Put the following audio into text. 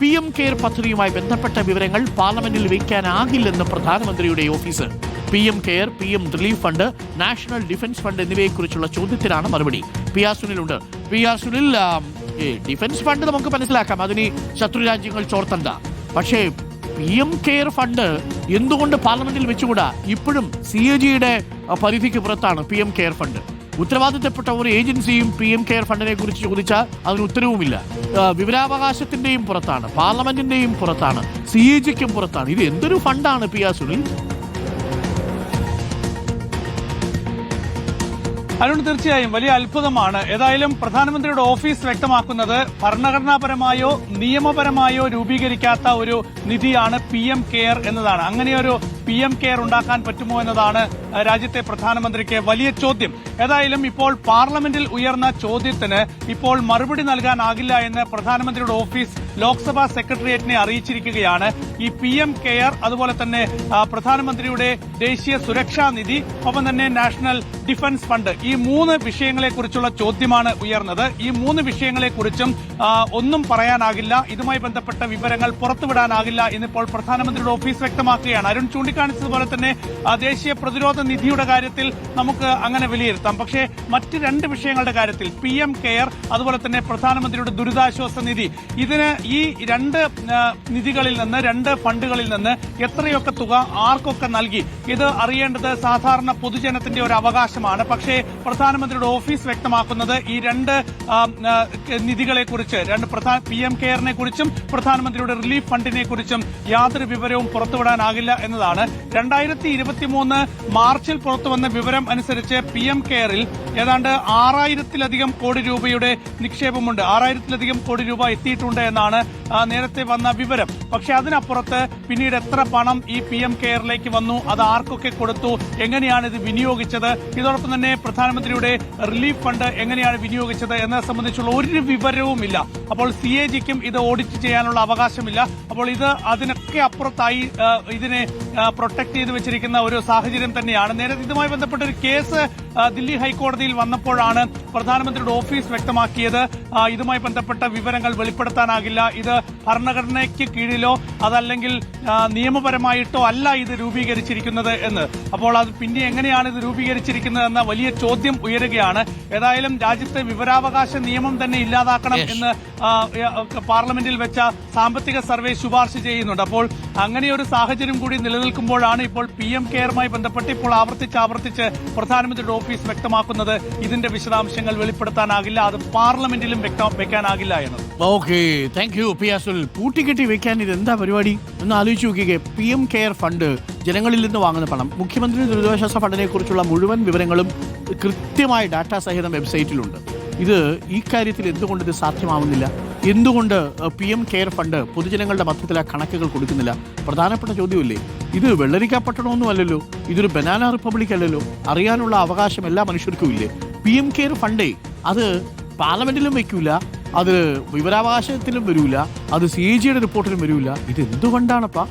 PM care പദ്ധതിയുമായി ബന്ധപ്പെട്ട വിവരങ്ങൾ പാർലമെന്റിൽ വയ്ക്കാനാകില്ലെന്ന് പ്രധാനമന്ത്രിയുടെ office. PM care, PM relief fund, national defence fund എന്നിവയെക്കുറിച്ചുള്ള ചോദ്യത്തിനാണ് മറുപടി. PR സുനിലുണ്ട്. PR Sunil, defence fund നമുക്ക് മനസ്സിലാക്കാം, അതിന് ശത്രു രാജ്യങ്ങൾ ചോർത്തണ്ട. പക്ഷേ PM കെയർ ഫണ്ട് എന്തുകൊണ്ട് പാർലമെന്റിൽ വെച്ചുകൂടാ? ഇപ്പോഴും CAG-യുടെ പരിധിക്ക് പുറത്താണ് PM കെയർ ഫണ്ട്. ഉത്തരവാദിത്തപ്പെട്ട ഒരു ഏജൻസിയും PM കെയർ ഫണ്ടിനെ കുറിച്ച് ചോദിച്ചാൽ അതിന് ഉത്തരവുമില്ല. വിവരാവകാശത്തിന്റെയും പുറത്താണ്, പാർലമെന്റിന്റെയും പുറത്താണ്, CAG-ക്കും പുറത്താണ്. ഇത് എന്തൊരു ഫണ്ടാണ് PR സുനിൽ? അരുൺ, തീർച്ചയായും വലിയ അത്ഭുതമാണ്. ഏതായാലും പ്രധാനമന്ത്രിയുടെ ഓഫീസ് വ്യക്തമാക്കുന്നത് ഭരണഘടനാപരമായോ നിയമപരമായോ രൂപീകരിക്കാത്ത ഒരു നിധിയാണ് PM കെയർ എന്നതാണ്. അങ്ങനെയൊരു PM കെയർ ഉണ്ടാക്കാൻ പറ്റുമോ എന്നതാണ് രാജ്യത്തെ പ്രധാനമന്ത്രിക്ക് വലിയ ചോദ്യം. ഏതായാലും ഇപ്പോൾ പാർലമെന്റിൽ ഉയർന്ന ചോദ്യത്തിന് ഇപ്പോൾ മറുപടി നൽകാനാകില്ല എന്ന് പ്രധാനമന്ത്രിയുടെ ഓഫീസ് ലോക്സഭാ സെക്രട്ടേറിയറ്റിനെ അറിയിച്ചിരിക്കുകയാണ്. ഈ PM കെയർ, അതുപോലെ തന്നെ പ്രധാനമന്ത്രിയുടെ ദേശീയ സുരക്ഷാ നിധി, ഒപ്പം തന്നെ നാഷണൽ ഡിഫൻസ് ഫണ്ട്, ഈ മൂന്ന് വിഷയങ്ങളെക്കുറിച്ചുള്ള ചോദ്യമാണ് ഉയർന്നത്. ഈ മൂന്ന് വിഷയങ്ങളെക്കുറിച്ചും ഒന്നും പറയാനാകില്ല, ഇതുമായി ബന്ധപ്പെട്ട വിവരങ്ങൾ പുറത്തുവിടാനാകില്ല എന്നിപ്പോൾ പ്രധാനമന്ത്രിയുടെ ഓഫീസ് വ്യക്തമാക്കുകയാണ്. അരുൺ ചൂണ്ടിക്കാണിച്ചതുപോലെ തന്നെ ദേശീയ പ്രതിരോധ നിധിയുടെ കാര്യത്തിൽ നമുക്ക് അങ്ങനെ വിലയിരുത്താം. പക്ഷേ മറ്റ് രണ്ട് വിഷയങ്ങളുടെ കാര്യത്തിൽ PM കെയർ, അതുപോലെ തന്നെ പ്രധാനമന്ത്രിയുടെ ദുരിതാശ്വാസ നിധി, ഇതിന് ഈ രണ്ട് നിധികളിൽ നിന്ന്, രണ്ട് ഫണ്ടുകളിൽ നിന്ന് എത്രയൊക്കെ തുക ആർക്കൊക്കെ നൽകി, ഇത് അറിയേണ്ടത് സാധാരണ പൊതുജനത്തിന്റെ ഒരു അവകാശമാണ്. പക്ഷേ പ്രധാനമന്ത്രിയുടെ ഓഫീസ് വ്യക്തമാക്കുന്നത് ഈ രണ്ട് നിധികളെക്കുറിച്ച്, PM കെയറിനെ കുറിച്ചും പ്രധാനമന്ത്രിയുടെ റിലീഫ് ഫണ്ടിനെ കുറിച്ചും യാതൊരു വിവരവും പുറത്തുവിടാനാകില്ല എന്നതാണ്. 2023 മാർച്ചിൽ പുറത്തുവന്ന വിവരം അനുസരിച്ച് PM കെയറിൽ ഏതാണ്ട് 6000-ലധികം കോടി രൂപയുടെ നിക്ഷേപമുണ്ട്. 6000-ലധികം കോടി രൂപ എത്തിയിട്ടുണ്ട് എന്നാണ് നേരത്തെ വന്ന വിവരം. പക്ഷെ അതിനപ്പുറത്ത് പിന്നീട് എത്ര പണം ഈ PM കെയറിലേക്ക് വന്നു, അത് ആർക്കൊക്കെ കൊടുത്തു, എങ്ങനെയാണ് ഇത് വിനിയോഗിച്ചത്, ഇതോടൊപ്പം തന്നെ പ്രധാനമന്ത്രിയുടെ റിലീഫ് ഫണ്ട് എങ്ങനെയാണ് വിനിയോഗിച്ചത് എന്നത് സംബന്ധിച്ചുള്ള ഒരു വിവരവുമില്ല. അപ്പോൾ CAG-ക്കും ഇത് ഓഡിറ്റ് ചെയ്യാനുള്ള അവകാശമില്ല. അപ്പോൾ ഇത് അതിനൊക്കെ അപ്പുറത്തായി ഇതിനെ പ്രൊട്ടക്ട് ചെയ്ത് വെച്ചിരിക്കുന്ന ഒരു സാഹചര്യം തന്നെയാണ്. നേരത്തെ ഇതുമായി ബന്ധപ്പെട്ട ഒരു കേസ് ദില്ലി ഹൈക്കോടതിയിൽ വന്നപ്പോഴാണ് പ്രധാനമന്ത്രിയുടെ ഓഫീസ് വ്യക്തമാക്കിയത് ഇതുമായി ബന്ധപ്പെട്ട വിവരങ്ങൾ വെളിപ്പെടുത്താനാകില്ല, ഇത് ഭരണഘടനയ്ക്ക് കീഴിലോ അതല്ലെങ്കിൽ നിയമപരമായിട്ടോ അല്ല ഇത് രൂപീകരിച്ചിരിക്കുന്നത് എന്ന്. അപ്പോൾ അത് പിന്നെ എങ്ങനെയാണ് ഇത് രൂപീകരിച്ചിരിക്കുന്നത് എന്ന വലിയ ചോദ്യം ഉയരുകയാണ്. ഏതായാലും രാജ്യത്തെ വിവരാവകാശ നിയമം തന്നെ ഇല്ലാതാക്കണം എന്ന് പാർലമെന്റിൽ വെച്ച സാമ്പത്തിക സർവേ ശുപാർശ ചെയ്യുന്നുണ്ട്. അപ്പോൾ അങ്ങനെയൊരു സാഹചര്യം കൂടി നിലനിൽക്കുമ്പോഴാണ് ഇപ്പോൾ PM കെയറുമായി ബന്ധപ്പെട്ട് ഇപ്പോൾ ആവർത്തിച്ച് പ്രധാനമന്ത്രിയുടെ ഓഫീസ് വ്യക്തമാക്കുന്നത് ഇതിന്റെ വിശദാംശങ്ങൾ വെളിപ്പെടുത്താനാകില്ല, അത് പാർലമെന്റിലും വെക്കാനാകില്ല എന്നത്. Okay, thank you PR Sunil. പൂട്ടിക്കെട്ടി വെക്കാൻ ഇത് എന്താ പരിപാടി എന്ന് ആലോചിച്ച് നോക്കിക്കേ. PM കെയർ ഫണ്ട് ജനങ്ങളിൽ നിന്ന് വാങ്ങുന്ന പണം, മുഖ്യമന്ത്രി ദുരിതാശ്വാസ ഫണ്ടിനെ കുറിച്ചുള്ള മുഴുവൻ വിവരങ്ങളും കൃത്യമായ ഡാറ്റ സഹിതം വെബ്സൈറ്റിലുണ്ട്. ഇത് ഈ കാര്യത്തിൽ എന്തുകൊണ്ട് ഇത് സാധ്യമാവുന്നില്ല? എന്തുകൊണ്ട് PM കെയർ ഫണ്ട് പൊതുജനങ്ങളുടെ മധ്യത്തിലെ കണക്കുകൾ കൊടുക്കുന്നില്ല? പ്രധാനപ്പെട്ട ചോദ്യമല്ലേ ഇത്? വെള്ളരിക്കാപ്പട്ടണമൊന്നും അല്ലല്ലോ, ഇതൊരു ബനാന റിപ്പബ്ലിക് അല്ലല്ലോ. അറിയാനുള്ള അവകാശം എല്ലാ മനുഷ്യർക്കും ഇല്ലേ? PM കെയർ ഫണ്ടേ അത് പാർലമെന്റിലും വെക്കൂല, അത് വിവരാവകാശത്തിലും വരൂല, അത് CAG-യുടെ റിപ്പോർട്ടിലും വരൂല. ഇത് എന്തുകൊണ്ടാണപ്പാ?